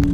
Hi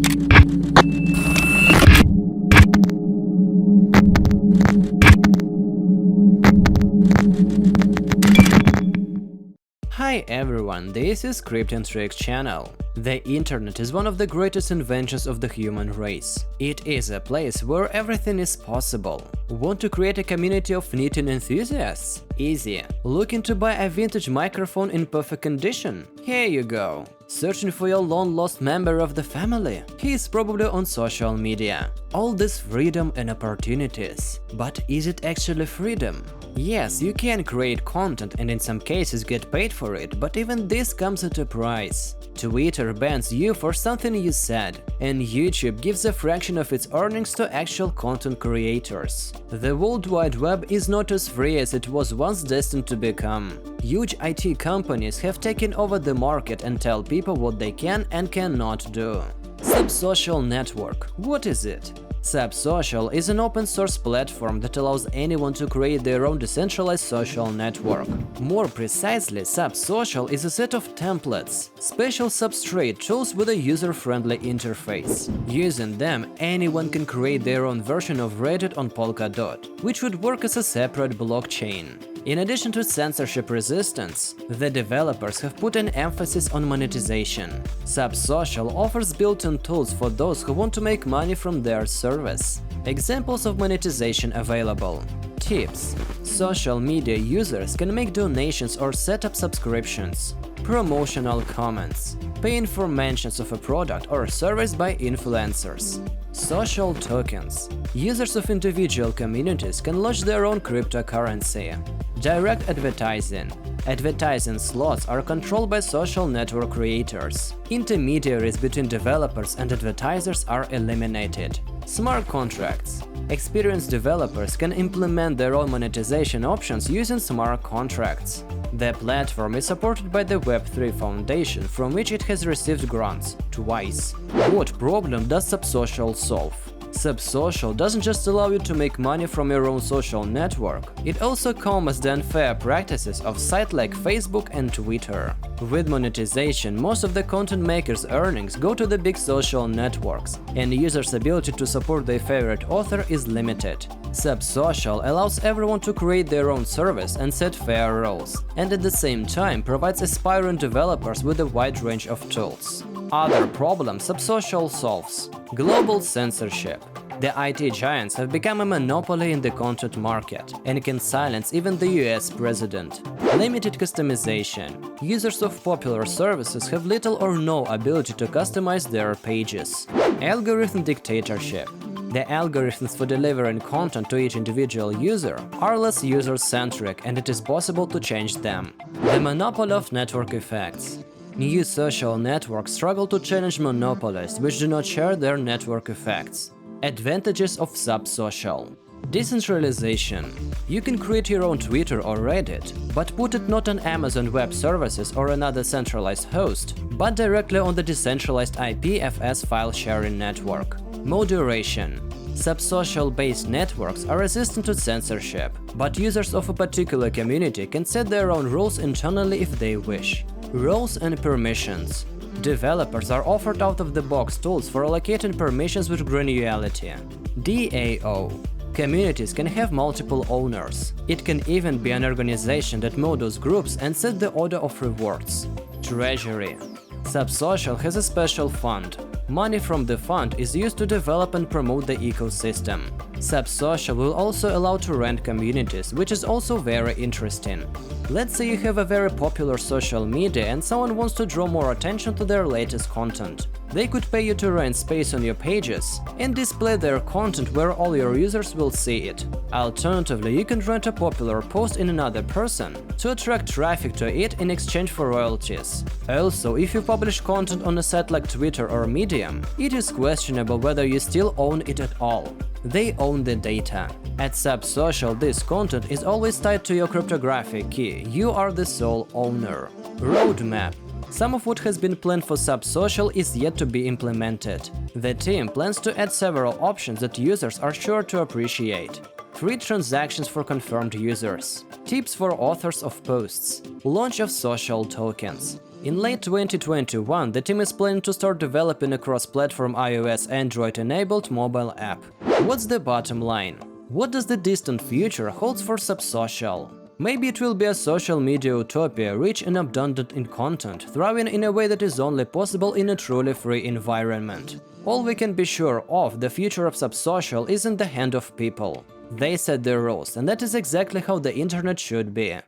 everyone, this is Crypt'n'Tricks channel. The internet is one of the greatest inventions of the human race. It is a place where everything is possible. Want to create a community of knitting enthusiasts? Easy. Looking to buy a vintage microphone in perfect condition? Here you go. Searching for your long-lost member of the family? He is probably on social media. All this freedom and opportunities. But is it actually freedom? Yes, you can create content and in some cases get paid for it, but even this comes at a price. Twitter bans you for something you said, and YouTube gives a fraction of its earnings to actual content creators. The World Wide Web is not as free as it was once destined to become. Huge IT companies have taken over the market and tell people what they can and cannot do. Subsocial network. What is it? Subsocial is an open-source platform that allows anyone to create their own decentralized social network. More precisely, Subsocial is a set of templates, special Substrate tools with a user-friendly interface. Using them, anyone can create their own version of Reddit on Polkadot, which would work as a separate blockchain. In addition to censorship resistance, the developers have put an emphasis on monetization. Subsocial offers built-in tools for those who want to make money from their service. Examples of monetization available. Tips. Social media users can make donations or set up subscriptions. Promotional comments. Paying for mentions of a product or service by influencers. Social tokens. Users of individual communities can launch their own cryptocurrency. Direct advertising. Advertising slots are controlled by social network creators. Intermediaries between developers and advertisers are eliminated. Smart contracts. Experienced developers can implement their own monetization options using smart contracts. The platform is supported by the Web3 Foundation, from which it has received grants twice. What problem does Subsocial solve? Subsocial doesn't just allow you to make money from your own social network, it also combats the unfair practices of sites like Facebook and Twitter. With monetization, most of the content makers' earnings go to the big social networks, and users' ability to support their favorite author is limited. Subsocial allows everyone to create their own service and set fair rules, and at the same time provides aspiring developers with a wide range of tools. Other problems Subsocial solves. Global censorship. The IT giants have become a monopoly in the content market and can silence even the US president. Limited customization. Users of popular services have little or no ability to customize their pages. Algorithm dictatorship. The algorithms for delivering content to each individual user are less user-centric, and it is possible to change them. The monopoly of network effects. New social networks struggle to challenge monopolies which do not share their network effects. Advantages of Subsocial. Decentralization. You can create your own Twitter or Reddit, but put it not on Amazon Web Services or another centralized host, but directly on the decentralized IPFS file sharing network. Moderation. Subsocial-based networks are resistant to censorship, but users of a particular community can set their own rules internally if they wish. Roles and permissions. Developers are offered out-of-the-box tools for allocating permissions with granularity. DAO. Communities can have multiple owners. It can even be an organization that models groups and set the order of rewards. Treasury. Subsocial has a special fund. Money from the fund is used to develop and promote the ecosystem. Subsocial will also allow to rent communities, which is also very interesting. Let's say you have a very popular social media and someone wants to draw more attention to their latest content. They could pay you to rent space on your pages and display their content where all your users will see it. Alternatively, you can rent a popular post in another person to attract traffic to it in exchange for royalties. Also, if you publish content on a site like Twitter or Medium, it is questionable whether you still own it at all. They own the data. At Subsocial, this content is always tied to your cryptographic key. You are the sole owner. Roadmap. Some of what has been planned for Subsocial is yet to be implemented. The team plans to add several options that users are sure to appreciate. Free transactions for confirmed users. Tips for authors of posts. Launch of social tokens. In late 2021, the team is planning to start developing a cross-platform iOS Android-enabled mobile app. What's the bottom line? What does the distant future hold for Subsocial? Maybe it will be a social media utopia rich and abundant in content, thriving in a way that is only possible in a truly free environment. All we can be sure of, the future of Subsocial is in the hand of people. They set the rules, and that is exactly how the internet should be.